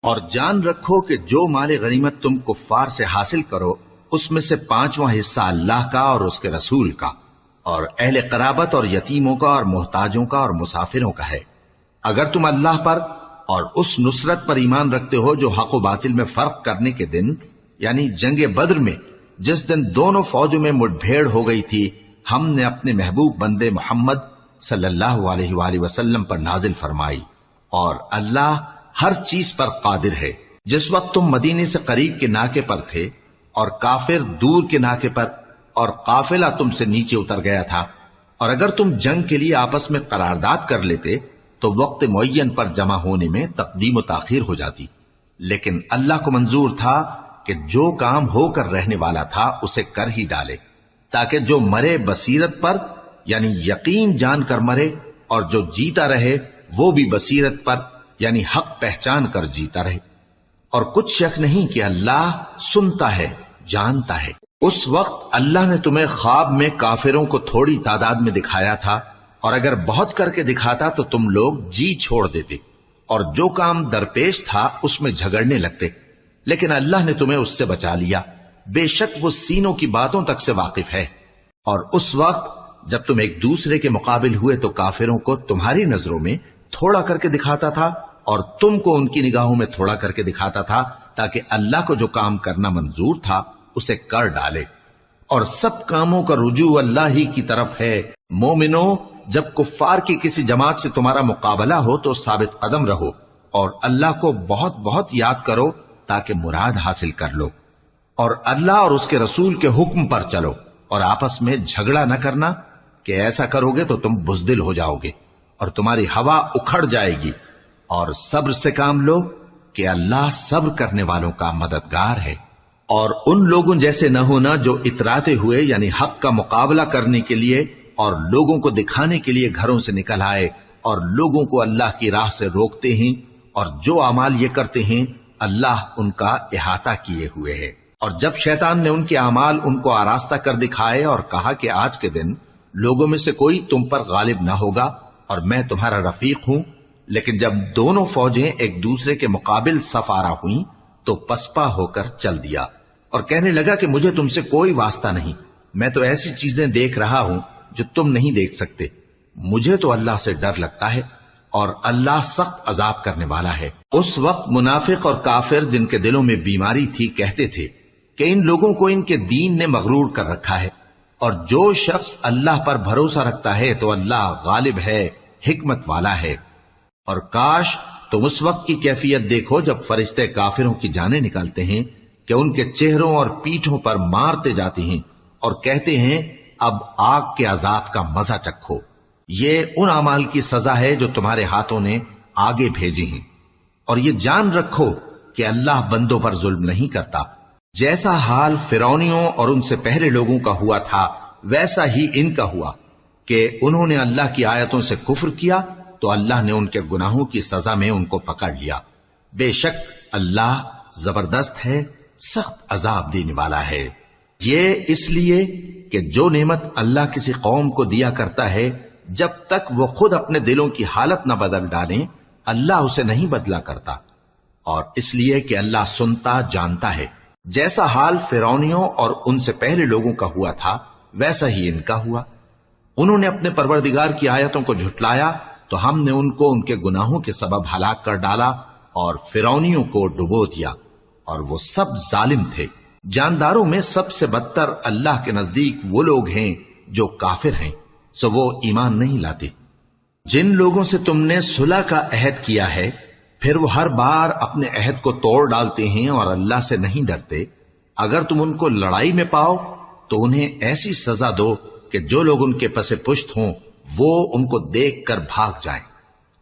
اور جان رکھو کہ جو مال غنیمت تم کفار سے حاصل کرو اس میں سے 5واں حصہ اللہ کا اور اس کے رسول کا اور اہل قرابت اور یتیموں کا اور محتاجوں کا اور مسافروں کا ہے، اگر تم اللہ پر اور اس نصرت پر ایمان رکھتے ہو جو حق و باطل میں فرق کرنے کے دن یعنی جنگ بدر میں جس دن دونوں فوجوں میں مٹ بھیڑ ہو گئی تھی ہم نے اپنے محبوب بندے محمد صلی اللہ علیہ وآلہ وسلم پر نازل فرمائی، اور اللہ ہر چیز پر قادر ہے۔ جس وقت تم مدینے سے قریب کے ناکے پر تھے اور کافر دور کے ناکے پر اور قافلہ تم سے نیچے اتر گیا تھا، اور اگر تم جنگ کے لیے آپس میں قرارداد کر لیتے تو وقت معین پر جمع ہونے میں تقدیم و تاخیر ہو جاتی، لیکن اللہ کو منظور تھا کہ جو کام ہو کر رہنے والا تھا اسے کر ہی ڈالے، تاکہ جو مرے بصیرت پر یعنی یقین جان کر مرے، اور جو جیتا رہے وہ بھی بصیرت پر یعنی حق پہچان کر جیتا رہے۔ اور کچھ شک نہیں کہ اللہ سنتا ہے، جانتا ہے۔ اس وقت اللہ نے تمہیں خواب میں کافروں کو تھوڑی تعداد میں دکھایا تھا، اور اگر بہت کر کے دکھاتا تو تم لوگ جی چھوڑ دیتے اور جو کام درپیش تھا اس میں جھگڑنے لگتے، لیکن اللہ نے تمہیں اس سے بچا لیا، بے شک وہ سینوں کی باتوں تک سے واقف ہے۔ اور اس وقت جب تم ایک دوسرے کے مقابل ہوئے تو کافروں کو تمہاری نظروں میں تھوڑا کر کے دکھاتا تھا اور تم کو ان کی نگاہوں میں تھوڑا کر کے دکھاتا تھا، تاکہ اللہ کو جو کام کرنا منظور تھا اسے کر ڈالے، اور سب کاموں کا رجوع اللہ ہی کی طرف ہے۔ مومنو، جب کفار کی کسی جماعت سے تمہارا مقابلہ ہو تو ثابت قدم رہو اور اللہ کو بہت بہت یاد کرو تاکہ مراد حاصل کر لو، اور اللہ اور اس کے رسول کے حکم پر چلو، اور آپس میں جھگڑا نہ کرنا کہ ایسا کرو گے تو تم بزدل ہو جاؤ گے اور تمہاری ہوا اکھڑ جائے گی، اور صبر سے کام لو کہ اللہ صبر کرنے والوں کا مددگار ہے۔ اور ان لوگوں جیسے نہ ہونا جو اتراتے ہوئے یعنی حق کا مقابلہ کرنے کے لیے اور لوگوں کو دکھانے کے لیے گھروں سے نکل آئے اور لوگوں کو اللہ کی راہ سے روکتے ہیں، اور جو اعمال یہ کرتے ہیں اللہ ان کا احاطہ کیے ہوئے ہے۔ اور جب شیطان نے ان کے اعمال ان کو آراستہ کر دکھائے اور کہا کہ آج کے دن لوگوں میں سے کوئی تم پر غالب نہ ہوگا اور میں تمہارا رفیق ہوں، لیکن جب دونوں فوجیں ایک دوسرے کے مقابل صف آرا ہوئیں تو پسپا ہو کر چل دیا اور کہنے لگا کہ مجھے تم سے کوئی واسطہ نہیں، میں تو ایسی چیزیں دیکھ رہا ہوں جو تم نہیں دیکھ سکتے، مجھے تو اللہ سے ڈر لگتا ہے اور اللہ سخت عذاب کرنے والا ہے۔ اس وقت منافق اور کافر جن کے دلوں میں بیماری تھی کہتے تھے کہ ان لوگوں کو ان کے دین نے مغرور کر رکھا ہے، اور جو شخص اللہ پر بھروسہ رکھتا ہے تو اللہ غالب ہے، حکمت والا ہے۔ اور کاش تم اس وقت کی کیفیت دیکھو جب فرشتے کافروں کی جانیں نکالتے ہیں کہ ان کے چہروں اور پیٹھوں پر مارتے جاتے ہیں اور کہتے ہیں اب آگ کے عذاب کا مزہ چکھو، یہ ان اعمال کی سزا ہے جو تمہارے ہاتھوں نے آگے بھیجی ہیں۔ اور یہ جان رکھو کہ اللہ بندوں پر ظلم نہیں کرتا، جیسا حال فرعونیوں اور ان سے پہلے لوگوں کا ہوا تھا ویسا ہی ان کا ہوا کہ انہوں نے اللہ کی آیتوں سے کفر کیا تو اللہ نے ان کے گناہوں کی سزا میں ان کو پکڑ لیا، بے شک اللہ زبردست ہے، سخت عذاب دینے والا ہے۔ یہ اس لیے کہ جو نعمت اللہ کسی قوم کو دیا کرتا ہے جب تک وہ خود اپنے دلوں کی حالت نہ بدل ڈالیں اللہ اسے نہیں بدلا کرتا، اور اس لیے کہ اللہ سنتا جانتا ہے۔ جیسا حال فرعونیوں اور ان سے پہلے لوگوں کا ہوا تھا ویسا ہی ان کا ہوا، انہوں نے اپنے پروردگار کی آیتوں کو جھٹلایا تو ہم نے ان کو ان کے گناہوں کے سبب ہلاک کر ڈالا اور فرعونیوں کو ڈبو دیا، اور وہ سب ظالم تھے۔ جانداروں میں سب سے بدتر اللہ کے نزدیک وہ لوگ ہیں جو کافر ہیں، سو وہ ایمان نہیں لاتے۔ جن لوگوں سے تم نے صلح کا عہد کیا ہے پھر وہ ہر بار اپنے عہد کو توڑ ڈالتے ہیں اور اللہ سے نہیں ڈرتے، اگر تم ان کو لڑائی میں پاؤ تو انہیں ایسی سزا دو کہ جو لوگ ان کے پس پشت ہوں وہ ان کو دیکھ کر بھاگ جائیں،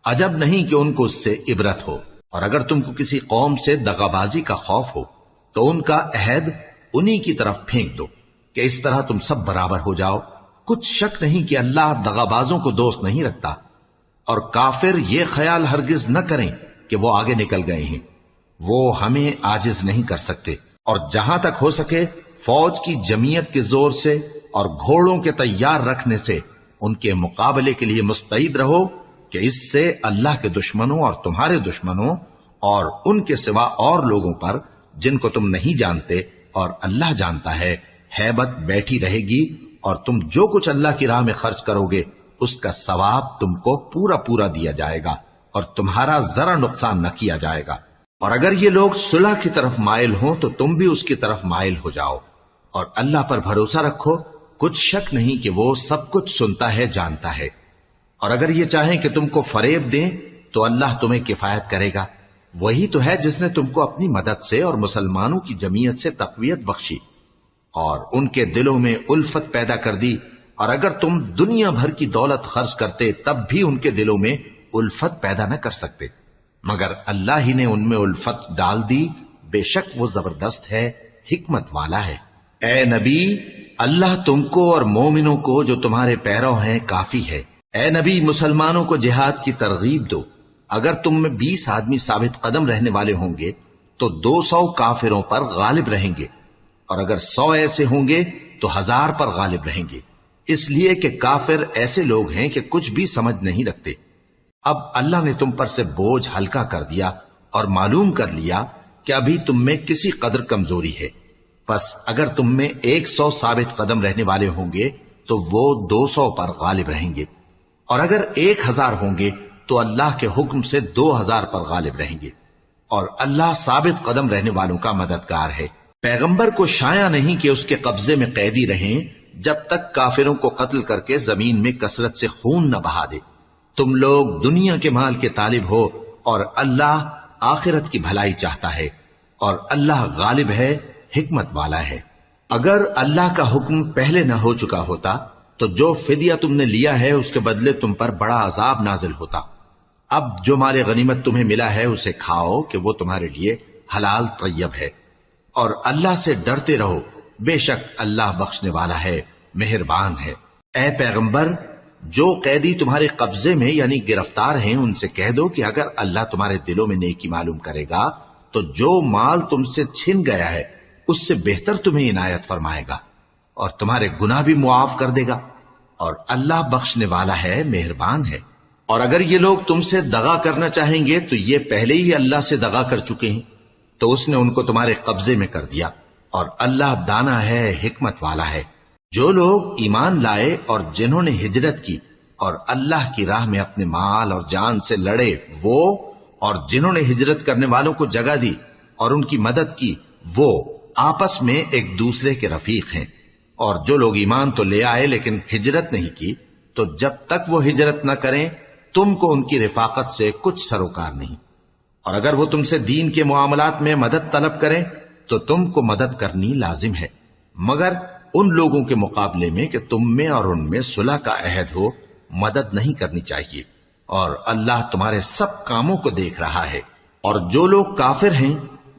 عجب نہیں کہ ان کو اس سے عبرت ہو۔ اور اگر تم کو کسی قوم سے دغابازی کا خوف ہو تو ان کا عہد انہی کی طرف پھینک دو کہ اس طرح تم سب برابر ہو جاؤ، کچھ شک نہیں کہ اللہ دغابازوں کو دوست نہیں رکھتا۔ اور کافر یہ خیال ہرگز نہ کریں کہ وہ آگے نکل گئے ہیں، وہ ہمیں عاجز نہیں کر سکتے، اور جہاں تک ہو سکے فوج کی جمعیت کے زور سے اور گھوڑوں کے تیار رکھنے سے ان کے مقابلے کے لیے مستعد رہو کہ اس سے اللہ کے دشمنوں اور تمہارے دشمنوں اور ان کے سوا اور لوگوں پر جن کو تم نہیں جانتے اور اللہ جانتا ہے ہیبت بیٹھی رہے گی، اور تم جو کچھ اللہ کی راہ میں خرچ کرو گے اس کا ثواب تم کو پورا پورا دیا جائے گا اور تمہارا ذرا نقصان نہ کیا جائے گا۔ اور اگر یہ لوگ صلح کی طرف مائل ہوں تو تم بھی اس کی طرف مائل ہو جاؤ، اور اللہ پر بھروسہ رکھو، کچھ شک نہیں کہ وہ سب کچھ سنتا ہے، جانتا ہے۔ اور اگر یہ چاہیں کہ تم کو فریب دیں تو اللہ تمہیں کفایت کرے گا، وہی تو ہے جس نے تم کو اپنی مدد سے اور مسلمانوں کی جمعیت سے تقویت بخشی اور ان کے دلوں میں الفت پیدا کر دی، اور اگر تم دنیا بھر کی دولت خرچ کرتے تب بھی ان کے دلوں میں الفت پیدا نہ کر سکتے، مگر اللہ ہی نے ان میں الفت ڈال دی، بے شک وہ زبردست ہے، حکمت والا ہے۔ اے نبی، اللہ تم کو اور مومنوں کو جو تمہارے پیرو ہیں کافی ہے۔ اے نبی، مسلمانوں کو جہاد کی ترغیب دو۔ اگر تم میں 20 آدمی ثابت قدم رہنے والے ہوں گے تو 200 کافروں پر غالب رہیں گے، اور اگر 100 ایسے ہوں گے تو 1000 پر غالب رہیں گے، اس لیے کہ کافر ایسے لوگ ہیں کہ کچھ بھی سمجھ نہیں رکھتے۔ اب اللہ نے تم پر سے بوجھ ہلکا کر دیا اور معلوم کر لیا کہ ابھی تم میں کسی قدر کمزوری ہے، پس اگر تم میں 100 ثابت قدم رہنے والے ہوں گے تو وہ 200 پر غالب رہیں گے، اور اگر 1000 ہوں گے تو اللہ کے حکم سے 2000 پر غالب رہیں گے، اور اللہ ثابت قدم رہنے والوں کا مددگار ہے۔ پیغمبر کو شایع نہیں کہ اس کے قبضے میں قیدی رہیں جب تک کافروں کو قتل کر کے زمین میں کثرت سے خون نہ بہا دے۔ تم لوگ دنیا کے مال کے طالب ہو اور اللہ آخرت کی بھلائی چاہتا ہے، اور اللہ غالب ہے، حکمت والا ہے۔ اگر اللہ کا حکم پہلے نہ ہو چکا ہوتا تو جو فدیہ تم نے لیا ہے اس کے بدلے تم پر بڑا عذاب نازل ہوتا۔ اب جو مال غنیمت تمہیں ملا ہے اسے کھاؤ کہ وہ تمہارے لیے حلال طیب ہے، اور اللہ سے ڈرتے رہو، بے شک اللہ بخشنے والا ہے، مہربان ہے۔ اے پیغمبر، جو قیدی تمہارے قبضے میں یعنی گرفتار ہیں ان سے کہہ دو کہ اگر اللہ تمہارے دلوں میں نیکی معلوم کرے گا تو جو مال تم سے چھن گیا ہے اس سے بہتر تمہیں عنایت فرمائے گا اور تمہارے گناہ بھی معاف کر دے گا، اور اللہ بخشنے والا ہے، مہربان ہے۔ اور اگر یہ لوگ تم سے دغا کرنا چاہیں گے تو یہ پہلے ہی اللہ سے دغا کر چکے ہیں، تو اس نے ان کو تمہارے قبضے میں کر دیا، اور اللہ دانا ہے، حکمت والا ہے۔ جو لوگ ایمان لائے اور جنہوں نے ہجرت کی اور اللہ کی راہ میں اپنے مال اور جان سے لڑے، وہ اور جنہوں نے ہجرت کرنے والوں کو جگہ دی اور ان کی مدد کی، وہ آپس میں ایک دوسرے کے رفیق ہیں۔ اور جو لوگ ایمان تو لے آئے لیکن ہجرت نہیں کی، تو جب تک وہ ہجرت نہ کریں تم کو ان کی رفاقت سے کچھ سروکار نہیں، اور اگر وہ تم سے دین کے معاملات میں مدد طلب کریں تو تم کو مدد کرنی لازم ہے، مگر ان لوگوں کے مقابلے میں کہ تم میں اور ان میں صلح کا عہد ہو مدد نہیں کرنی چاہیے، اور اللہ تمہارے سب کاموں کو دیکھ رہا ہے۔ اور جو لوگ کافر ہیں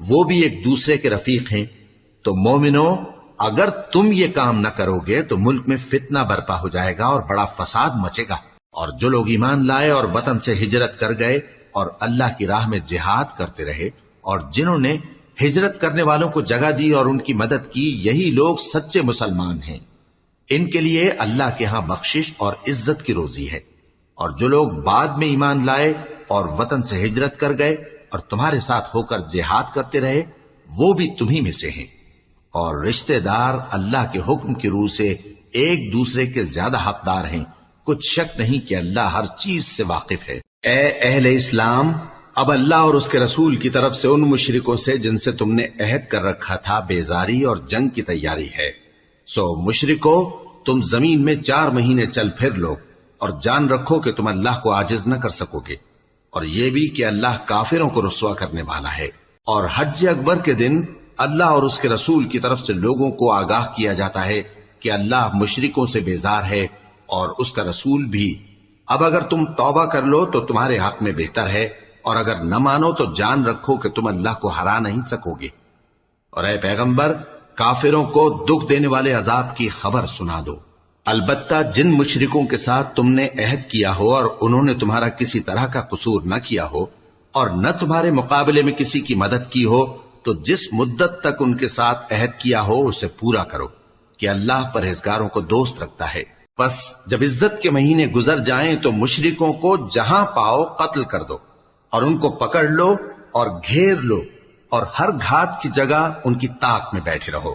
وہ بھی ایک دوسرے کے رفیق ہیں۔ تو مومنو، اگر تم یہ کام نہ کرو گے تو ملک میں فتنہ برپا ہو جائے گا اور بڑا فساد مچے گا۔ اور جو لوگ ایمان لائے اور وطن سے ہجرت کر گئے اور اللہ کی راہ میں جہاد کرتے رہے، اور جنہوں نے ہجرت کرنے والوں کو جگہ دی اور ان کی مدد کی، یہی لوگ سچے مسلمان ہیں، ان کے لیے اللہ کے ہاں بخشش اور عزت کی روزی ہے۔ اور جو لوگ بعد میں ایمان لائے اور وطن سے ہجرت کر گئے اور تمہارے ساتھ ہو کر جہاد کرتے رہے، وہ بھی تمہیں میں سے ہیں، اور رشتہ دار اللہ کے حکم کی روح سے ایک دوسرے کے زیادہ حقدار ہیں، کچھ شک نہیں کہ اللہ ہر چیز سے واقف ہے۔ اے اہل اسلام، اب اللہ اور اس کے رسول کی طرف سے ان مشرکوں سے جن سے تم نے عہد کر رکھا تھا بیزاری اور جنگ کی تیاری ہے، سو مشرکو، تم زمین میں 4 مہینے چل پھر لو اور جان رکھو کہ تم اللہ کو عاجز نہ کر سکو گے، اور یہ بھی کہ اللہ کافروں کو رسوا کرنے والا ہے۔ اور حج اکبر کے دن اللہ اور اس کے رسول کی طرف سے لوگوں کو آگاہ کیا جاتا ہے کہ اللہ مشرکوں سے بیزار ہے اور اس کا رسول بھی۔ اب اگر تم توبہ کر لو تو تمہارے حق میں بہتر ہے، اور اگر نہ مانو تو جان رکھو کہ تم اللہ کو ہرا نہیں سکو گے۔ اور اے پیغمبر، کافروں کو دکھ دینے والے عذاب کی خبر سنا دو۔ البتہ جن مشرکوں کے ساتھ تم نے عہد کیا ہو اور انہوں نے تمہارا کسی طرح کا قصور نہ کیا ہو اور نہ تمہارے مقابلے میں کسی کی مدد کی ہو، تو جس مدت تک ان کے ساتھ عہد کیا ہو اسے پورا کرو، کہ اللہ پرہیزگاروں کو دوست رکھتا ہے۔ پس جب عزت کے مہینے گزر جائیں تو مشرکوں کو جہاں پاؤ قتل کر دو، اور ان کو پکڑ لو اور گھیر لو اور ہر گھات کی جگہ ان کی طاق میں بیٹھے رہو.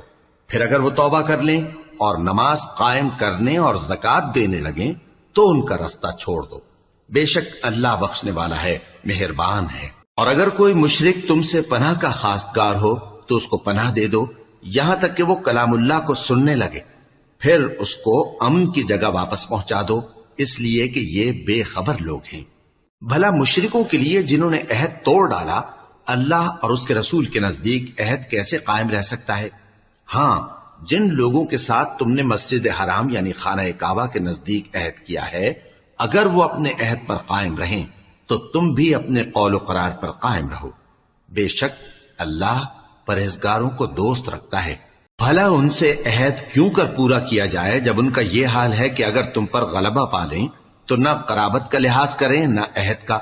پھر اگر وہ توبہ کر لیں اور نماز قائم کرنے اور زکات دینے لگیں تو ان کا رستہ چھوڑ دو. بے شک اللہ بخشنے والا ہے، مہربان ہے. اور اگر کوئی مشرک تم سے پناہ کا خواستگار ہو تو اس کو پناہ دے دو یہاں تک کہ وہ کلام اللہ کو سننے لگے، پھر اس کو امن کی جگہ واپس پہنچا دو، اس لیے کہ یہ بے خبر لوگ ہیں. بھلا مشرکوں کے لیے جنہوں نے عہد توڑ ڈالا، اللہ اور اس کے رسول کے نزدیک عہد کیسے قائم رہ سکتا ہے؟ ہاں، جن لوگوں کے ساتھ تم نے مسجد حرام یعنی خانہ کعبہ کے نزدیک عہد کیا ہے، اگر وہ اپنے عہد پر قائم رہیں تو تم بھی اپنے قول و قرار پر قائم رہو. بے شک اللہ پرہیزگاروں کو دوست رکھتا ہے. بھلا ان سے عہد کیوں کر پورا کیا جائے جب ان کا یہ حال ہے کہ اگر تم پر غلبہ پا لیں تو نہ قرابت کا لحاظ کریں نہ عہد کا.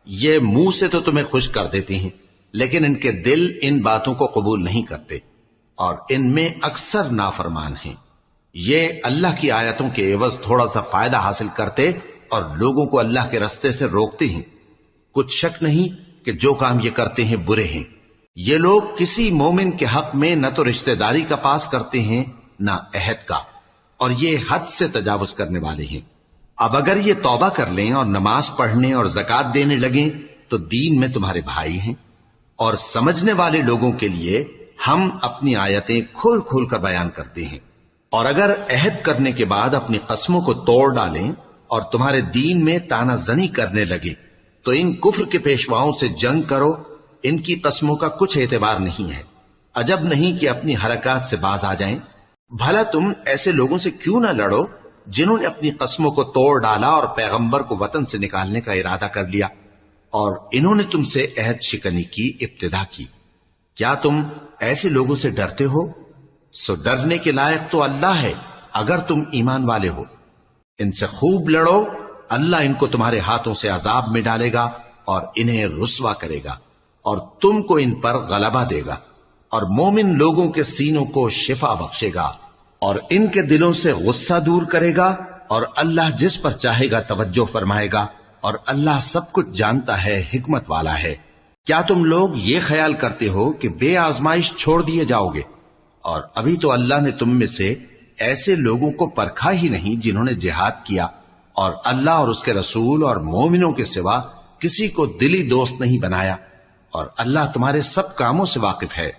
یہ منہ سے تو تمہیں خوش کر دیتے ہیں لیکن ان کے دل ان باتوں کو قبول نہیں کرتے اور ان میں اکثر نافرمان ہیں. یہ اللہ کی آیتوں کے عوض تھوڑا سا فائدہ حاصل کرتے اور لوگوں کو اللہ کے رستے سے روکتے ہیں. کچھ شک نہیں کہ جو کام یہ کرتے ہیں برے ہیں. یہ لوگ کسی مومن کے حق میں نہ تو رشتہ داری کا پاس کرتے ہیں نہ عہد کا، اور یہ حد سے تجاوز کرنے والے ہیں. اب اگر یہ توبہ کر لیں اور نماز پڑھنے اور زکات دینے لگیں تو دین میں تمہارے بھائی ہیں. اور سمجھنے والے لوگوں کے لیے ہم اپنی آیتیں کھول کھول کر بیان کرتے ہیں. اور اگر عہد کرنے کے بعد اپنی قسموں کو توڑ ڈالیں اور تمہارے دین میں تانا زنی کرنے لگے تو ان کفر کے پیشواؤں سے جنگ کرو. ان کی قسموں کا کچھ اعتبار نہیں ہے. عجب نہیں کہ اپنی حرکات سے باز آ جائیں. بھلا تم ایسے لوگوں سے کیوں نہ لڑو جنہوں نے اپنی قسموں کو توڑ ڈالا اور پیغمبر کو وطن سے نکالنے کا ارادہ کر لیا اور انہوں نے تم سے عہد شکنی کی ابتدا کی. کیا تم ایسے لوگوں سے ڈرتے ہو؟ سو ڈرنے کے لائق تو اللہ ہے اگر تم ایمان والے ہو. ان سے خوب لڑو، اللہ ان کو تمہارے ہاتھوں سے عذاب میں ڈالے گا اور انہیں رسوا کرے گا اور تم کو ان پر غلبہ دے گا اور مومن لوگوں کے سینوں کو شفا بخشے گا اور ان کے دلوں سے غصہ دور کرے گا اور اللہ جس پر چاہے گا توجہ فرمائے گا اور اللہ سب کچھ جانتا ہے، حکمت والا ہے. کیا تم لوگ یہ خیال کرتے ہو کہ بے آزمائش چھوڑ دیے جاؤ گے؟ اور ابھی تو اللہ نے تم میں سے ایسے لوگوں کو پرکھا ہی نہیں جنہوں نے جہاد کیا اور اللہ اور اس کے رسول اور مومنوں کے سوا کسی کو دلی دوست نہیں بنایا. اور اللہ تمہارے سب کاموں سے واقف ہے.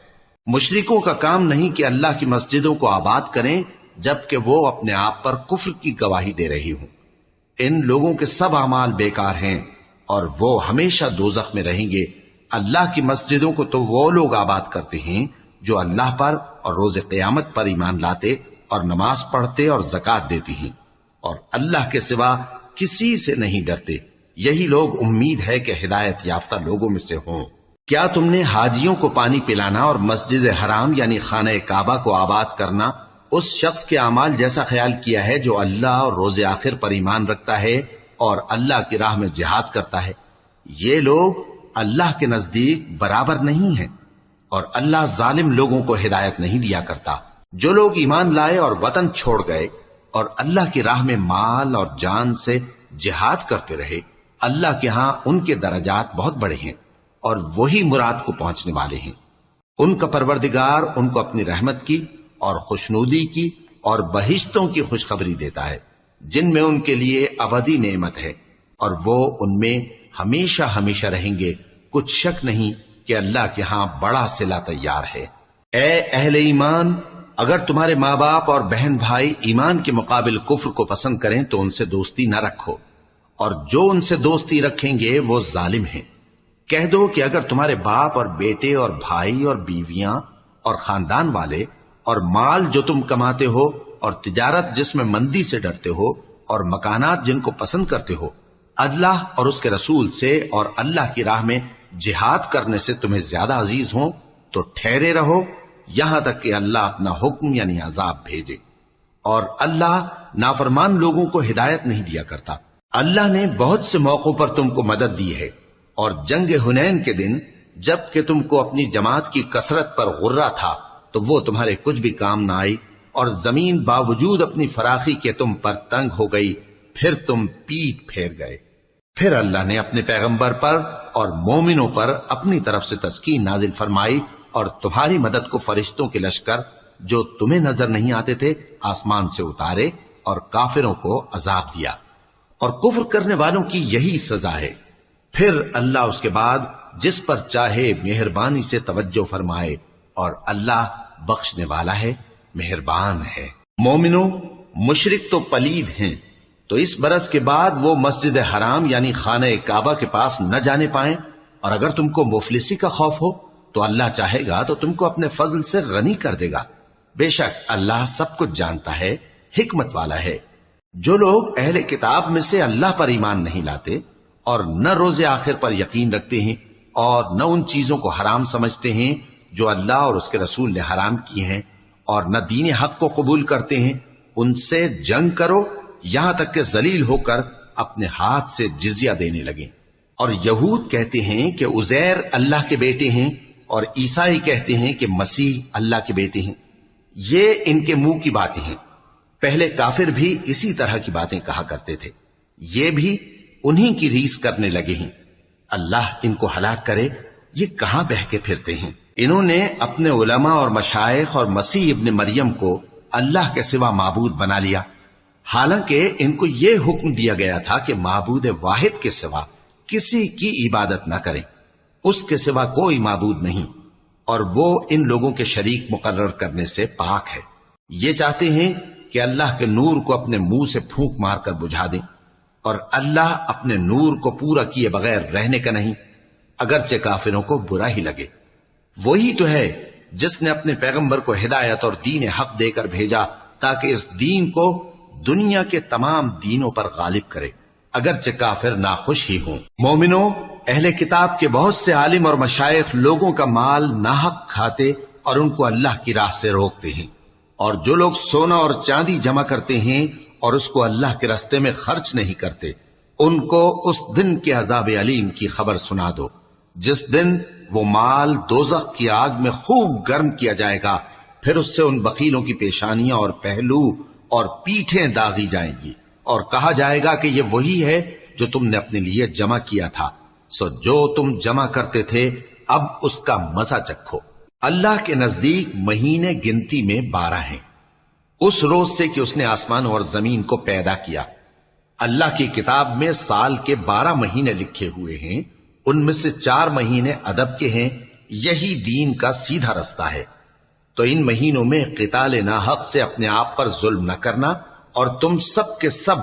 مشرکوں کا کام نہیں کہ اللہ کی مسجدوں کو آباد کریں جبکہ وہ اپنے آپ پر کفر کی گواہی دے رہی ہوں. ان لوگوں کے سب اعمال بیکار ہیں اور وہ ہمیشہ دوزخ میں رہیں گے. اللہ کی مسجدوں کو تو وہ لوگ آباد کرتے ہیں جو اللہ پر اور روز قیامت پر ایمان لاتے اور نماز پڑھتے اور زکات دیتی ہیں اور اللہ کے سوا کسی سے نہیں ڈرتے. یہی لوگ امید ہے کہ ہدایت یافتہ لوگوں میں سے ہوں. کیا تم نے حاجیوں کو پانی پلانا اور مسجد حرام یعنی خانہ کعبہ کو آباد کرنا اس شخص کے اعمال جیسا خیال کیا ہے جو اللہ اور روز آخر پر ایمان رکھتا ہے اور اللہ کی راہ میں جہاد کرتا ہے؟ یہ لوگ اللہ کے نزدیک برابر نہیں ہیں اور اللہ ظالم لوگوں کو ہدایت نہیں دیا کرتا. جو لوگ ایمان لائے اور وطن چھوڑ گئے اور اللہ کی راہ میں مال اور جان سے جہاد کرتے رہے، اللہ کے ہاں ان کے درجات بہت بڑے ہیں اور وہی مراد کو پہنچنے والے ہیں. ان کا پروردگار ان کو اپنی رحمت کی اور خوشنودی کی اور بہشتوں کی خوشخبری دیتا ہے جن میں ان کے لیے ابدی نعمت ہے اور وہ ان میں ہمیشہ ہمیشہ رہیں گے. کچھ شک نہیں کہ اللہ کے ہاں بڑا صلہ تیار ہے. اے اہل ایمان، اگر تمہارے ماں باپ اور بہن بھائی ایمان کے مقابل کفر کو پسند کریں تو ان سے دوستی نہ رکھو، اور جو ان سے دوستی رکھیں گے وہ ظالم ہیں. کہہ دو کہ اگر تمہارے باپ اور بیٹے اور بھائی اور بیویاں اور خاندان والے اور مال جو تم کماتے ہو اور تجارت جس میں مندی سے ڈرتے ہو اور مکانات جن کو پسند کرتے ہو اللہ اور اس کے رسول سے اور اللہ کی راہ میں جہاد کرنے سے تمہیں زیادہ عزیز ہوں تو ٹھہرے رہو یہاں تک کہ اللہ اپنا حکم یعنی عذاب بھیجے. اور اللہ نافرمان لوگوں کو ہدایت نہیں دیا کرتا. اللہ نے بہت سے موقعوں پر تم کو مدد دی ہے، اور جنگ حنین کے دن جب کہ تم کو اپنی جماعت کی کثرت پر غرہ تھا تو وہ تمہارے کچھ بھی کام نہ آئی اور زمین باوجود اپنی فراخی کے تم پر تنگ ہو گئی، پھر تم پیٹ پھیر گئے. پھر اللہ نے اپنے پیغمبر پر اور مومنوں پر اپنی طرف سے تسکین نازل فرمائی اور تمہاری مدد کو فرشتوں کے لشکر جو تمہیں نظر نہیں آتے تھے آسمان سے اتارے اور کافروں کو عذاب دیا، اور کفر کرنے والوں کی یہی سزا ہے۔ پھر اللہ اس کے بعد جس پر چاہے مہربانی سے توجہ فرمائے، اور اللہ بخشنے والا ہے، مہربان ہے۔ مومنوں، مشرک تو پلید ہیں، تو اس برس کے بعد وہ مسجد حرام یعنی خانہ کعبہ کے پاس نہ جانے پائیں، اور اگر تم کو مفلسی کا خوف ہو تو اللہ چاہے گا تو تم کو اپنے فضل سے غنی کر دے گا۔ بے شک اللہ سب کچھ جانتا ہے، حکمت والا ہے۔ جو لوگ اہل کتاب میں سے اللہ پر ایمان نہیں لاتے اور نہ روز آخر پر یقین رکھتے ہیں اور نہ ان چیزوں کو حرام سمجھتے ہیں جو اللہ اور اس کے رسول نے حرام کی ہیں، اور نہ دین حق کو قبول کرتے ہیں، ان سے جنگ کرو یہاں تک کہ ذلیل ہو کر اپنے ہاتھ سے جزیہ دینے لگیں۔ اور یہود کہتے ہیں کہ عزیر اللہ کے بیٹے ہیں، اور عیسائی کہتے ہیں کہ مسیح اللہ کے بیٹے ہیں۔ یہ ان کے منہ کی باتیں ہیں، پہلے کافر بھی اسی طرح کی باتیں کہا کرتے تھے، یہ بھی انہی کی ریس کرنے لگے ہیں۔ اللہ ان کو ہلاک کرے، یہ کہاں بہہ کے پھرتے ہیں۔ انہوں نے اپنے علماء اور مشائخ اور مسیح ابن مریم کو اللہ کے سوا معبود بنا لیا، حالانکہ ان کو یہ حکم دیا گیا تھا کہ معبود واحد کے سوا کسی کی عبادت نہ کریں، اس کے سوا کوئی معبود نہیں، اور وہ ان لوگوں کے شریک مقرر کرنے سے پاک ہے۔ یہ چاہتے ہیں کہ اللہ کے نور کو اپنے منہ سے پھونک مار کر بجھا دیں، اور اللہ اپنے نور کو پورا کیے بغیر رہنے کا نہیں، اگرچہ کافروں کو برا ہی لگے۔ وہی تو ہے جس نے اپنے پیغمبر کو ہدایت اور دین حق دے کر بھیجا تاکہ اس دین کو دنیا کے تمام دینوں پر غالب کرے، اگرچہ کافر ناخوش ہی ہوں۔ مومنوں، اہل کتاب کے بہت سے عالم اور مشائخ لوگوں کا مال ناحق کھاتے اور ان کو اللہ کی راہ سے روکتے ہیں، اور جو لوگ سونا اور چاندی جمع کرتے ہیں اور اس کو اللہ کے راستے میں خرچ نہیں کرتے، ان کو اس دن کے عذاب علیم کی خبر سنا دو، جس دن وہ مال دوزخ کی آگ میں خوب گرم کیا جائے گا، پھر اس سے ان بخیلوں کی پیشانیاں اور پہلو اور پیٹھیں داغی جائیں گی، اور کہا جائے گا کہ یہ وہی ہے جو تم نے اپنے لیے جمع کیا تھا، سو جو تم جمع کرتے تھے اب اس کا مزہ چکھو۔ اللہ کے نزدیک مہینے گنتی میں 12 ہیں، اس روز سے کہ اس نے آسمان اور زمین کو پیدا کیا۔ اللہ کی کتاب میں سال کے 12 مہینے لکھے ہوئے ہیں، ان میں سے 4 مہینے ادب کے ہیں، یہی دین کا سیدھا رستہ ہے۔ تو ان مہینوں میں قتال ناحق سے اپنے آپ پر ظلم نہ کرنا، اور تم سب کے سب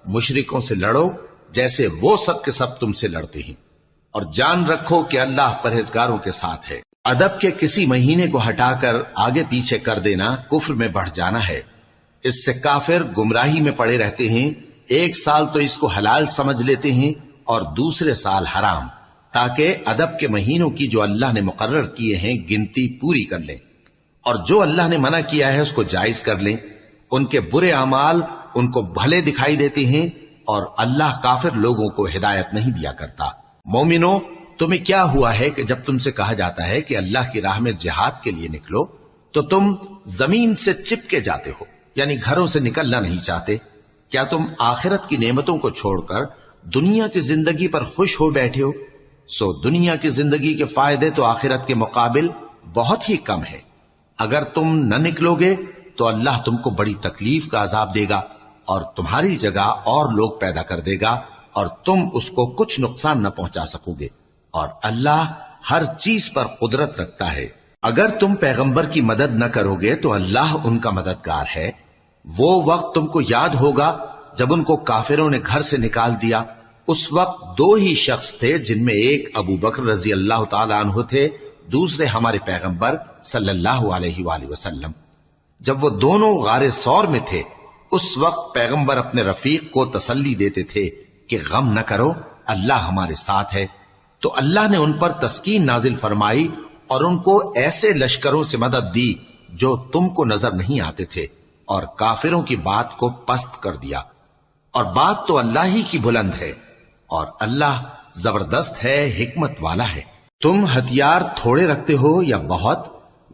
مشرکوں سے لڑو جیسے وہ سب کے سب تم سے لڑتے ہیں، اور جان رکھو کہ اللہ پرہیزگاروں کے ساتھ ہے۔ ادب کے کسی مہینے کو ہٹا کر آگے پیچھے کر دینا کفر میں بڑھ جانا ہے، اس سے کافر گمراہی میں پڑے رہتے ہیں۔ ایک سال تو اس کو حلال سمجھ لیتے ہیں اور دوسرے سال حرام، تاکہ ادب کے مہینوں کی جو اللہ نے مقرر کیے ہیں گنتی پوری کر لیں، اور جو اللہ نے منع کیا ہے اس کو جائز کر لیں۔ ان کے برے اعمال ان کو بھلے دکھائی دیتے ہیں، اور اللہ کافر لوگوں کو ہدایت نہیں دیا کرتا۔ مومنوں، تمہیں کیا ہوا ہے کہ جب تم سے کہا جاتا ہے کہ اللہ کی راہ میں جہاد کے لیے نکلو تو تم زمین سے چپکے جاتے ہو، یعنی گھروں سے نکلنا نہیں چاہتے؟ کیا تم آخرت کی نعمتوں کو چھوڑ کر دنیا کی زندگی پر خوش ہو بیٹھے ہو؟ سو دنیا کی زندگی کے فائدے تو آخرت کے مقابل بہت ہی کم ہے۔ اگر تم نہ نکلو گے تو اللہ تم کو بڑی تکلیف کا عذاب دے گا، اور تمہاری جگہ اور لوگ پیدا کر دے گا، اور تم اس کو کچھ نقصان نہ پہنچا سکو گے، اور اللہ ہر چیز پر قدرت رکھتا ہے۔ اگر تم پیغمبر کی مدد نہ کرو گے تو اللہ ان کا مددگار ہے۔ وہ وقت تم کو یاد ہوگا جب ان کو کافروں نے گھر سے نکال دیا، اس وقت 2 ہی شخص تھے، جن میں ایک ابو بکر رضی اللہ تعالی عنہ تھے، دوسرے ہمارے پیغمبر صلی اللہ علیہ وآلہ وسلم۔ جب وہ دونوں غار ثور میں تھے، اس وقت پیغمبر اپنے رفیق کو تسلی دیتے تھے کہ غم نہ کرو، اللہ ہمارے ساتھ ہے۔ تو اللہ نے ان پر تسکین نازل فرمائی اور ان کو ایسے لشکروں سے مدد دی جو تم کو نظر نہیں آتے تھے، اور کافروں کی بات کو پست کر دیا۔ اور بات تو اللہ ہی کی بلند ہے، اور اللہ زبردست ہے، حکمت والا ہے۔ تم ہتھیار تھوڑے رکھتے ہو یا بہت،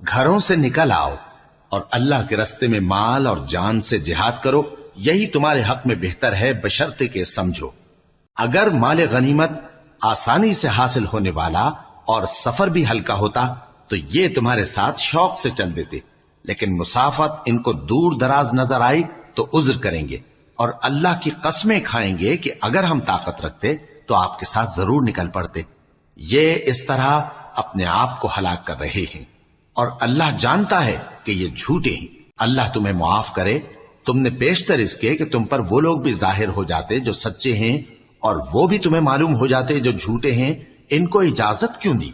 گھروں سے نکل آؤ اور اللہ کے راستے میں مال اور جان سے جہاد کرو، یہی تمہارے حق میں بہتر ہے، بشرطے کہ سمجھو۔ اگر مال غنیمت آسانی سے حاصل ہونے والا اور سفر بھی ہلکا ہوتا تو یہ تمہارے ساتھ شوق سے چل دیتے، لیکن مسافت ان کو دور دراز نظر آئی تو عذر کریں گے اور اللہ کی قسمیں کھائیں گے کہ اگر ہم طاقت رکھتے تو آپ کے ساتھ ضرور نکل پڑتے۔ یہ اس طرح اپنے آپ کو ہلاک کر رہے ہیں اور اللہ جانتا ہے کہ یہ جھوٹے ہیں۔ اللہ تمہیں معاف کرے، تم نے پیشتر اس کے کہ تم پر وہ لوگ بھی ظاہر ہو جاتے جو سچے ہیں اور وہ بھی تمہیں معلوم ہو جاتے جو جھوٹے ہیں، ان کو اجازت کیوں دی؟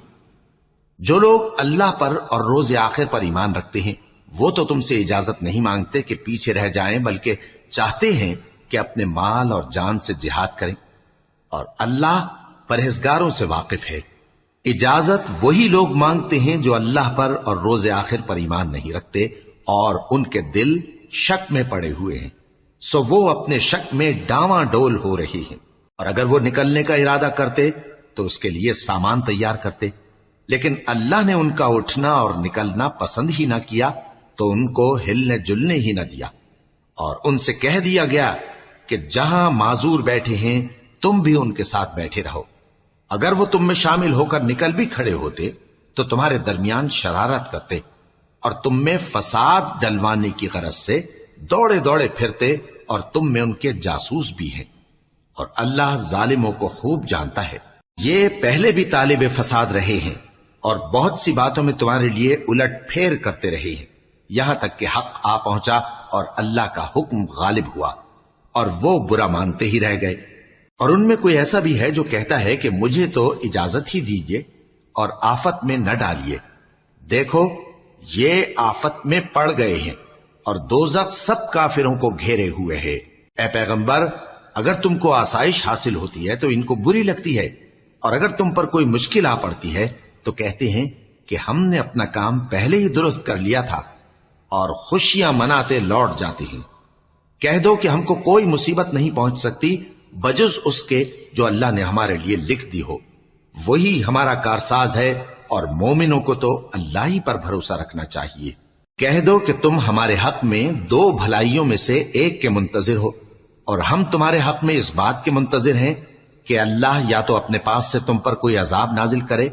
جو لوگ اللہ پر اور روز آخر پر ایمان رکھتے ہیں وہ تو تم سے اجازت نہیں مانگتے کہ پیچھے رہ جائیں، بلکہ چاہتے ہیں کہ اپنے مال اور جان سے جہاد کریں، اور اللہ پرہیزگاروں سے واقف ہے۔ اجازت وہی لوگ مانگتے ہیں جو اللہ پر اور روز آخر پر ایمان نہیں رکھتے اور ان کے دل شک میں پڑے ہوئے ہیں، سو وہ اپنے شک میں ڈاواں ڈول ہو رہی ہیں، اور اگر وہ نکلنے کا ارادہ کرتے تو اس کے لیے سامان تیار کرتے، لیکن اللہ نے ان کا اٹھنا اور نکلنا پسند ہی نہ کیا تو ان کو ہلنے جلنے ہی نہ دیا، اور ان سے کہہ دیا گیا کہ جہاں معذور بیٹھے ہیں تم بھی ان کے ساتھ بیٹھے رہو۔ اگر وہ تم میں شامل ہو کر نکل بھی کھڑے ہوتے تو تمہارے درمیان شرارت کرتے اور تم میں فساد ڈلوانے کی غرض سے دوڑے دوڑے پھرتے، اور تم میں ان کے جاسوس بھی ہیں، اور اللہ ظالموں کو خوب جانتا ہے۔ یہ پہلے بھی طالب فساد رہے ہیں اور بہت سی باتوں میں تمہارے لیے الٹ پھیر کرتے رہے ہیں، یہاں تک کہ حق آ پہنچا اور اللہ کا حکم غالب ہوا اور وہ برا مانتے ہی رہ گئے۔ اور ان میں کوئی ایسا بھی ہے جو کہتا ہے کہ مجھے تو اجازت ہی دیجئے اور آفت میں نہ ڈالیے۔ دیکھو یہ آفت میں پڑ گئے ہیں اور دوزخ سب کافروں کو گھیرے ہوئے ہے۔ اے پیغمبر، اگر تم کو آسائش حاصل ہوتی ہے تو ان کو بری لگتی ہے، اور اگر تم پر کوئی مشکل آ پڑتی ہے تو کہتے ہیں کہ ہم نے اپنا کام پہلے ہی درست کر لیا تھا، اور خوشیاں مناتے لوٹ جاتی ہیں۔ کہہ دو کہ ہم کو کوئی مصیبت نہیں پہنچ سکتی بجز اس کے جو اللہ نے ہمارے لیے لکھ دی ہو، وہی ہمارا کارساز ہے، اور مومنوں کو تو اللہ ہی پر بھروسہ رکھنا چاہیے۔ کہہ دو کہ تم ہمارے حق میں دو بھلائیوں میں سے ایک کے منتظر ہو، اور ہم تمہارے حق میں اس بات کے منتظر ہیں کہ اللہ یا تو اپنے پاس سے تم پر کوئی عذاب نازل کرے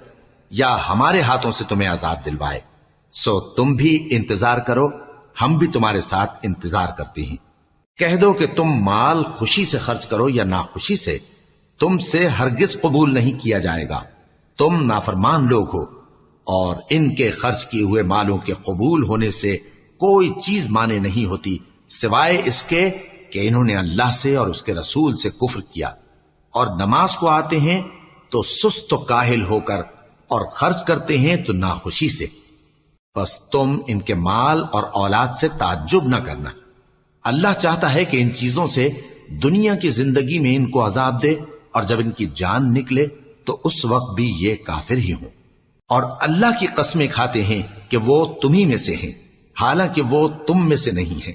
یا ہمارے ہاتھوں سے تمہیں عذاب دلوائے، سو تم بھی انتظار کرو، ہم بھی تمہارے ساتھ انتظار کرتے ہیں۔ کہہ دو کہ تم مال خوشی سے خرچ کرو یا ناخوشی سے، تم سے ہرگز قبول نہیں کیا جائے گا، تم نافرمان لوگ ہو، اور ان کے خرچ کیے ہوئے مالوں کے قبول ہونے سے کوئی چیز مانے نہیں ہوتی سوائے اس کے کہ انہوں نے اللہ سے اور اس کے رسول سے کفر کیا، اور نماز کو آتے ہیں تو سست و کاہل ہو کر، اور خرچ کرتے ہیں تو ناخوشی سے۔ بس تم ان کے مال اور اولاد سے تعجب نہ کرنا، اللہ چاہتا ہے کہ ان چیزوں سے دنیا کی زندگی میں ان کو عذاب دے، اور جب ان کی جان نکلے تو اس وقت بھی یہ کافر ہی ہوں، اور اللہ کی قسمیں کھاتے ہیں کہ وہ تمہیں میں سے ہیں، حالانکہ وہ تم میں سے نہیں ہیں۔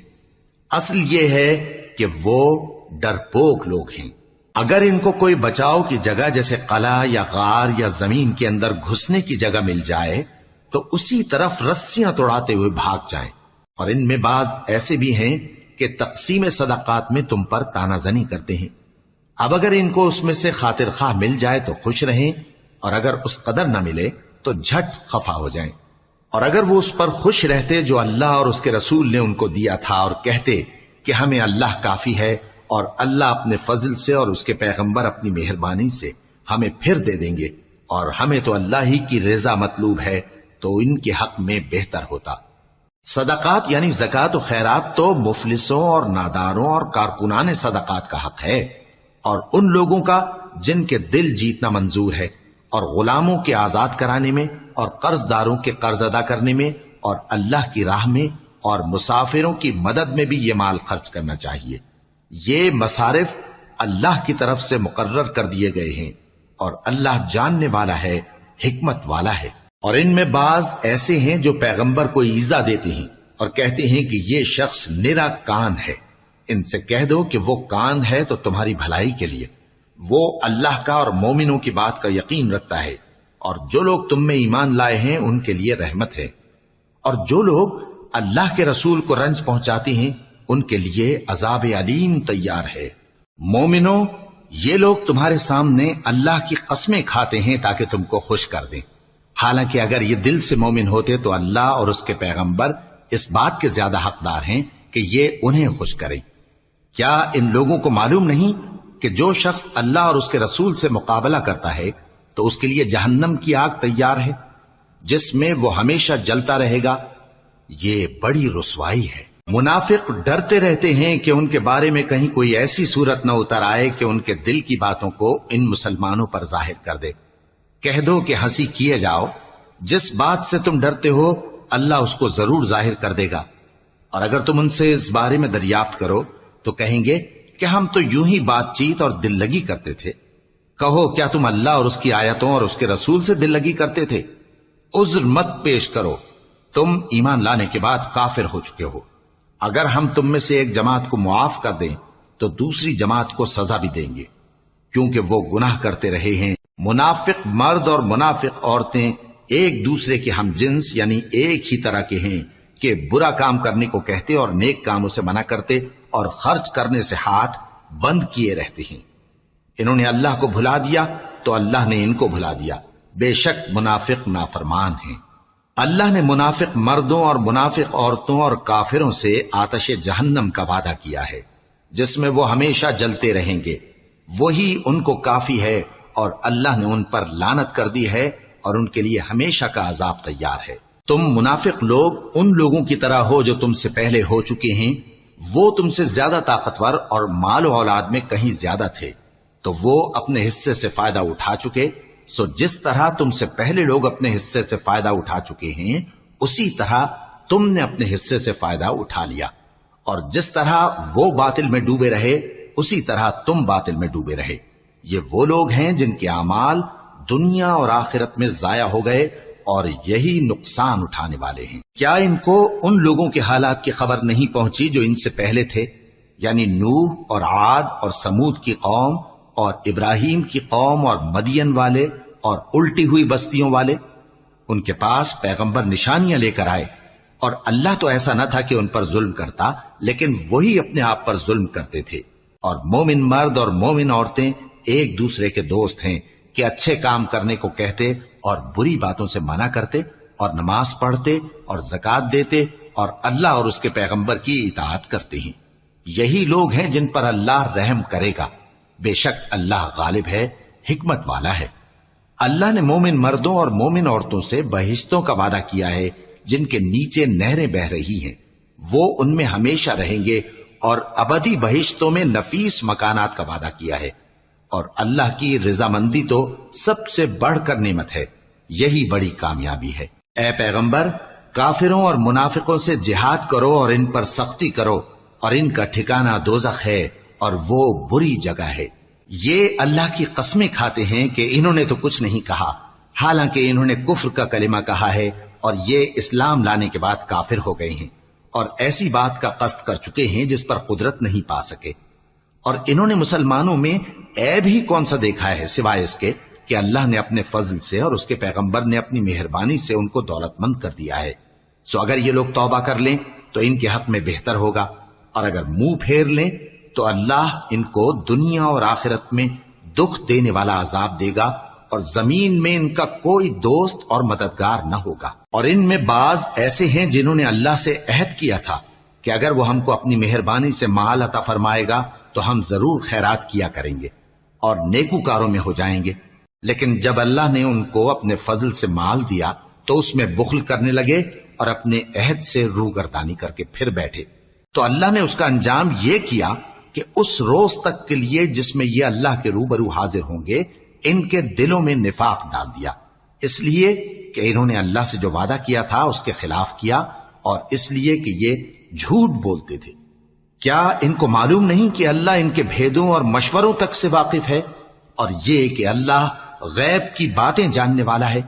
اصل یہ ہے کہ وہ ڈرپوک لوگ ہیں۔ اگر ان کو کوئی بچاؤ کی جگہ جیسے قلعہ یا غار یا زمین کے اندر گھسنے کی جگہ مل جائے تو اسی طرف رسیاں توڑاتے ہوئے بھاگ جائیں، اور ان میں بعض ایسے بھی ہیں کہ تقسیم صدقات میں تم پر تانا زنی کرتے ہیں۔ اب اگر ان کو اس میں سے خاطر خواہ مل جائے تو خوش رہیں، اور اگر اس قدر نہ ملے تو جھٹ خفا ہو جائیں، اور اگر وہ اس پر خوش رہتے جو اللہ اور اس کے رسول نے ان کو دیا تھا، اور کہتے کہ ہمیں اللہ کافی ہے، اور اللہ اپنے فضل سے اور اس کے پیغمبر اپنی مہربانی سے ہمیں پھر دے دیں گے، اور ہمیں تو اللہ ہی کی رضا مطلوب ہے، تو ان کے حق میں بہتر ہوتا۔ صدقات یعنی زکوٰۃ و خیرات تو مفلسوں اور ناداروں اور کارکنان صدقات کا حق ہے، اور ان لوگوں کا جن کے دل جیتنا منظور ہے، اور غلاموں کے آزاد کرانے میں، اور قرض داروں کے قرض ادا کرنے میں، اور اللہ کی راہ میں، اور مسافروں کی مدد میں بھی یہ مال خرچ کرنا چاہیے۔ یہ مصارف اللہ کی طرف سے مقرر کر دیے گئے ہیں، اور اللہ جاننے والا ہے، حکمت والا ہے۔ اور ان میں بعض ایسے ہیں جو پیغمبر کو ایذا دیتے ہیں اور کہتے ہیں کہ یہ شخص نرا کان ہے۔ ان سے کہہ دو کہ وہ کان ہے تو تمہاری بھلائی کے لیے، وہ اللہ کا اور مومنوں کی بات کا یقین رکھتا ہے، اور جو لوگ تم میں ایمان لائے ہیں ان کے لیے رحمت ہے، اور جو لوگ اللہ کے رسول کو رنج پہنچاتے ہیں ان کے لیے عذاب علیم تیار ہے۔ مومنوں، یہ لوگ تمہارے سامنے اللہ کی قسمیں کھاتے ہیں تاکہ تم کو خوش کر دیں، حالانکہ اگر یہ دل سے مومن ہوتے تو اللہ اور اس کے پیغمبر اس بات کے زیادہ حقدار ہیں کہ یہ انہیں خوش کریں۔ کیا ان لوگوں کو معلوم نہیں کہ جو شخص اللہ اور اس کے رسول سے مقابلہ کرتا ہے تو اس کے لیے جہنم کی آگ تیار ہے جس میں وہ ہمیشہ جلتا رہے گا؟ یہ بڑی رسوائی ہے۔ منافق ڈرتے رہتے ہیں کہ ان کے بارے میں کہیں کوئی ایسی صورت نہ اتر آئے کہ ان کے دل کی باتوں کو ان مسلمانوں پر ظاہر کر دے۔ کہہ دو کہ ہنسی کیے جاؤ، جس بات سے تم ڈرتے ہو اللہ اس کو ضرور ظاہر کر دے گا، اور اگر تم ان سے اس بارے میں دریافت کرو تو کہیں گے کہ ہم تو یوں ہی بات چیت اور دل لگی کرتے تھے۔ کہو کیا تم اللہ اور اس کی آیتوں اور اس کے رسول سے دل لگی کرتے تھے؟ عذر مت پیش کرو، تم ایمان لانے کے بعد کافر ہو چکے ہو۔ اگر ہم تم میں سے ایک جماعت کو معاف کر دیں تو دوسری جماعت کو سزا بھی دیں گے، کیونکہ وہ گناہ کرتے رہے ہیں۔ منافق مرد اور منافق عورتیں ایک دوسرے کے ہم جنس یعنی ایک ہی طرح کے ہیں کہ برا کام کرنے کو کہتے اور نیک کاموں سے منع کرتے اور خرچ کرنے سے ہاتھ بند کیے رہتے ہیں۔ انہوں نے اللہ کو بھلا دیا تو اللہ نے ان کو بھلا دیا، بے شک منافق نافرمان ہیں۔ اللہ نے منافق مردوں اور منافق عورتوں اور کافروں سے آتش جہنم کا وعدہ کیا ہے جس میں وہ ہمیشہ جلتے رہیں گے، وہی ان کو کافی ہے، اور اللہ نے ان پر لعنت کر دی ہے اور ان کے لیے ہمیشہ کا عذاب تیار ہے۔ تم منافق لوگ ان لوگوں کی طرح ہو جو تم سے پہلے ہو چکے ہیں، وہ تم سے زیادہ طاقتور اور مال و اولاد میں کہیں زیادہ تھے، تو وہ اپنے حصے سے فائدہ اٹھا چکے، سو جس طرح تم سے پہلے لوگ اپنے حصے سے فائدہ اٹھا چکے ہیں اسی طرح تم نے اپنے حصے سے فائدہ اٹھا لیا، اور جس طرح وہ باطل میں ڈوبے رہے اسی طرح تم باطل میں ڈوبے رہے۔ یہ وہ لوگ ہیں جن کے اعمال دنیا اور آخرت میں ضائع ہو گئے اور یہی نقصان اٹھانے والے ہیں۔ کیا ان کو ان لوگوں کے حالات کی خبر نہیں پہنچی جو ان سے پہلے تھے، یعنی نوح اور عاد اور سمود کی قوم اور ابراہیم کی قوم اور مدین والے اور الٹی ہوئی بستیوں والے؟ ان کے پاس پیغمبر نشانیاں لے کر آئے، اور اللہ تو ایسا نہ تھا کہ ان پر ظلم کرتا، لیکن وہی اپنے آپ پر ظلم کرتے تھے۔ اور مومن مرد اور مومن عورتیں ایک دوسرے کے دوست ہیں کہ اچھے کام کرنے کو کہتے اور بری باتوں سے منع کرتے، اور نماز پڑھتے اور زکوٰۃ دیتے اور اللہ اور اس کے پیغمبر کی اطاعت کرتے ہیں۔ یہی لوگ ہیں جن پر اللہ رحم کرے گا، بے شک اللہ غالب ہے، حکمت والا ہے۔ اللہ نے مومن مردوں اور مومن عورتوں سے بہشتوں کا وعدہ کیا ہے جن کے نیچے نہریں بہ رہی ہیں، وہ ان میں ہمیشہ رہیں گے، اور ابدی بہشتوں میں نفیس مکانات کا وعدہ کیا ہے۔ اور اللہ کی رضامندی تو سب سے بڑھ کر نعمت ہے، یہی بڑی کامیابی ہے۔ اے پیغمبر، کافروں اور منافقوں سے جہاد کرو اور ان پر سختی کرو، اور ان کا ٹھکانہ دوزخ ہے اور وہ بری جگہ ہے۔ یہ اللہ کی قسمیں کھاتے ہیں کہ انہوں نے تو کچھ نہیں کہا، حالانکہ انہوں نے کفر کا کلمہ کہا ہے اور یہ اسلام لانے کے بعد کافر ہو گئے ہیں، اور ایسی بات کا قصد کر چکے ہیں جس پر قدرت نہیں پا سکے۔ اور انہوں نے مسلمانوں میں عیب ہی کون سا دیکھا ہے سوائے اس کے کہ اللہ نے اپنے فضل سے اور اس کے پیغمبر نے اپنی مہربانی سے ان کو دولت مند کر دیا ہے۔ سو اگر یہ لوگ توبہ کر لیں تو ان کے حق میں بہتر ہوگا، اور اگر منہ پھیر لیں تو اللہ ان کو دنیا اور آخرت میں دکھ دینے والا عذاب دے گا، اور زمین میں ان کا کوئی دوست اور مددگار نہ ہوگا۔ اور ان میں بعض ایسے ہیں جنہوں نے اللہ سے عہد کیا تھا کہ اگر وہ ہم کو اپنی مہربانی سے مال عطا فرمائے گا تو ہم ضرور خیرات کیا کریں گے اور نیکوکاروں میں ہو جائیں گے، لیکن جب اللہ نے ان کو اپنے فضل سے مال دیا تو اس میں بخل کرنے لگے اور اپنے عہد سے روگردانی کر کے پھر بیٹھے۔ تو اللہ نے اس کا انجام یہ کیا کہ اس روز تک کے لیے جس میں یہ اللہ کے روبرو حاضر ہوں گے ان کے دلوں میں نفاق ڈال دیا، اس لیے کہ انہوں نے اللہ سے جو وعدہ کیا تھا اس کے خلاف کیا، اور اس لیے کہ یہ جھوٹ بولتے تھے۔ کیا ان کو معلوم نہیں کہ اللہ ان کے بھیدوں اور مشوروں تک سے واقف ہے، اور یہ کہ اللہ غیب کی باتیں جاننے والا ہے؟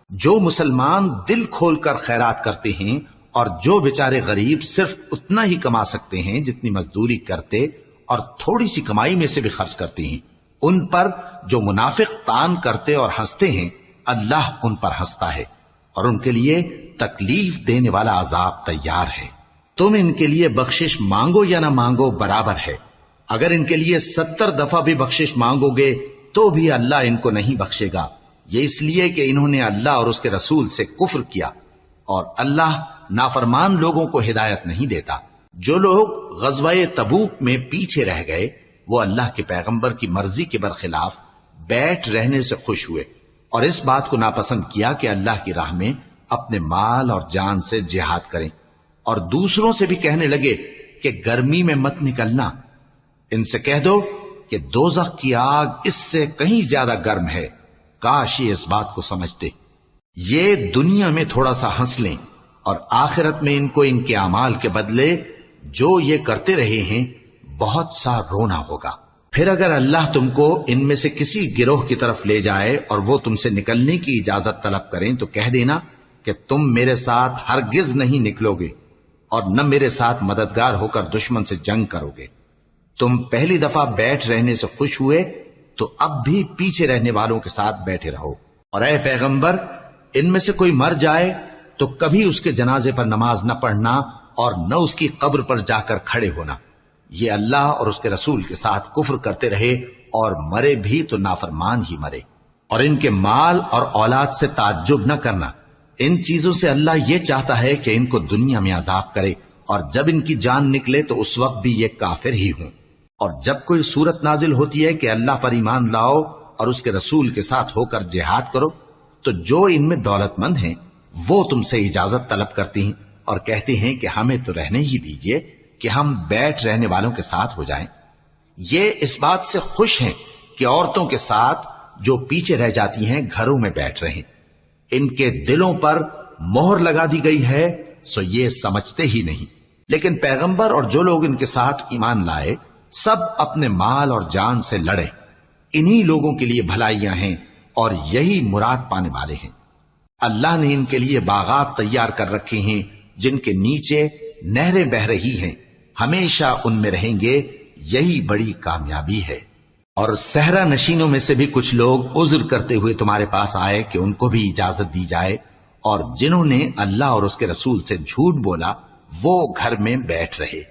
جو مسلمان دل کھول کر خیرات کرتے ہیں اور جو بیچارے غریب صرف اتنا ہی کما سکتے ہیں جتنی مزدوری کرتے اور تھوڑی سی کمائی میں سے بھی خرچ کرتے ہیں، ان پر جو منافق تان کرتے اور ہنستے ہیں اللہ ان پر ہنستا ہے، اور ان کے لیے تکلیف دینے والا عذاب تیار ہے۔ تم ان کے لیے بخشش مانگو یا نہ مانگو برابر ہے، اگر ان کے لیے 70 دفعہ بھی بخشش مانگو گے تو بھی اللہ ان کو نہیں بخشے گا، یہ اس لیے کہ انہوں نے اللہ اور اس کے رسول سے کفر کیا، اور اللہ نافرمان لوگوں کو ہدایت نہیں دیتا۔ جو لوگ غزوہ تبوک میں پیچھے رہ گئے وہ اللہ کے پیغمبر کی مرضی کے برخلاف بیٹھ رہنے سے خوش ہوئے اور اس بات کو ناپسند کیا کہ اللہ کی راہ میں اپنے مال اور جان سے جہاد کریں، اور دوسروں سے بھی کہنے لگے کہ گرمی میں مت نکلنا، ان سے کہہ دو کہ دوزخ کی آگ اس سے کہیں زیادہ گرم ہے، کاش یہ اس بات کو سمجھتے۔ یہ دنیا میں تھوڑا سا ہنس لیں اور آخرت میں ان کو ان کے اعمال کے بدلے جو یہ کرتے رہے ہیں بہت سا رونا ہوگا۔ پھر اگر اللہ تم کو ان میں سے کسی گروہ کی طرف لے جائے اور وہ تم سے نکلنے کی اجازت طلب کریں تو کہہ دینا کہ تم میرے ساتھ ہرگز نہیں نکلو گے اور نہ میرے ساتھ مددگار ہو کر دشمن سے جنگ کرو گے۔ تم پہلی دفعہ بیٹھ رہنے سے خوش ہوئے تو اب بھی پیچھے رہنے والوں کے ساتھ بیٹھے رہو، اور اے پیغمبر ان میں سے کوئی مر جائے تو کبھی اس کے جنازے پر نماز نہ پڑھنا اور نہ اس کی قبر پر جا کر کھڑے ہونا، یہ اللہ اور اس کے رسول کے ساتھ کفر کرتے رہے اور مرے بھی تو نافرمان ہی مرے۔ اور ان کے مال اور اولاد سے تعجب نہ کرنا، ان چیزوں سے اللہ یہ چاہتا ہے کہ ان کو دنیا میں عذاب کرے اور جب ان کی جان نکلے تو اس وقت بھی یہ کافر ہی ہوں۔ اور جب کوئی صورت نازل ہوتی ہے کہ اللہ پر ایمان لاؤ اور اس کے رسول کے ساتھ ہو کر جہاد کرو تو جو ان میں دولت مند ہیں وہ تم سے اجازت طلب کرتی ہیں اور کہتے ہیں کہ ہمیں تو رہنے ہی دیجئے کہ ہم بیٹھ رہنے والوں کے ساتھ ہو جائیں۔ یہ اس بات سے خوش ہیں کہ عورتوں کے ساتھ جو پیچھے رہ جاتی ہیں گھروں میں بیٹھ رہیں، ان کے دلوں پر مہر لگا دی گئی ہے سو یہ سمجھتے ہی نہیں۔ لیکن پیغمبر اور جو لوگ ان کے ساتھ ایمان لائے سب اپنے مال اور جان سے لڑے، انہی لوگوں کے لیے بھلائیاں ہیں اور یہی مراد پانے والے ہیں۔ اللہ نے ان کے لیے باغات تیار کر رکھے ہیں جن کے نیچے نہریں بہ رہی ہیں، ہمیشہ ان میں رہیں گے، یہی بڑی کامیابی ہے۔ اور صحرا نشینوں میں سے بھی کچھ لوگ عذر کرتے ہوئے تمہارے پاس آئے کہ ان کو بھی اجازت دی جائے، اور جنہوں نے اللہ اور اس کے رسول سے جھوٹ بولا وہ گھر میں بیٹھ رہے۔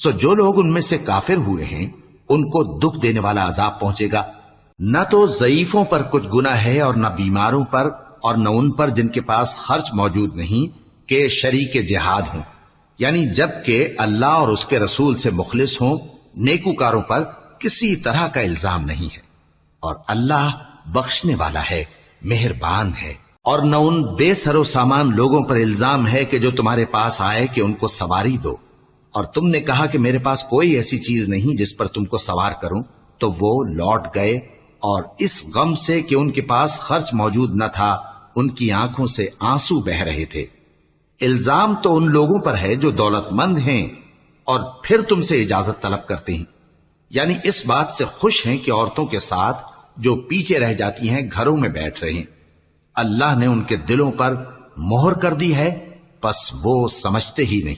سو جو لوگ ان میں سے کافر ہوئے ہیں ان کو دکھ دینے والا عذاب پہنچے گا، نہ تو ضعیفوں پر کچھ گناہ ہے اور نہ بیماروں پر اور نہ ان پر جن کے پاس خرچ موجود نہیں کہ شریک جہاد ہوں، یعنی جب کہ اللہ اور اس کے رسول سے مخلص ہوں، نیکوکاروں پر کسی طرح کا الزام نہیں ہے، اور اللہ بخشنے والا ہے، مہربان ہے۔ اور نہ ان بے سر و سامان لوگوں پر الزام ہے کہ جو تمہارے پاس آئے کہ ان کو سواری دو، اور تم نے کہا کہ میرے پاس کوئی ایسی چیز نہیں جس پر تم کو سوار کروں، تو وہ لوٹ گئے، اور اس غم سے کہ ان کے پاس خرچ موجود نہ تھا ان کی آنکھوں سے آنسو بہ رہے تھے۔ الزام تو ان لوگوں پر ہے جو دولت مند ہیں اور پھر تم سے اجازت طلب کرتے ہیں، یعنی اس بات سے خوش ہیں کہ عورتوں کے ساتھ جو پیچھے رہ جاتی ہیں گھروں میں بیٹھ رہے ہیں۔ اللہ نے ان کے دلوں پر مہر کر دی ہے، پس وہ سمجھتے ہی نہیں۔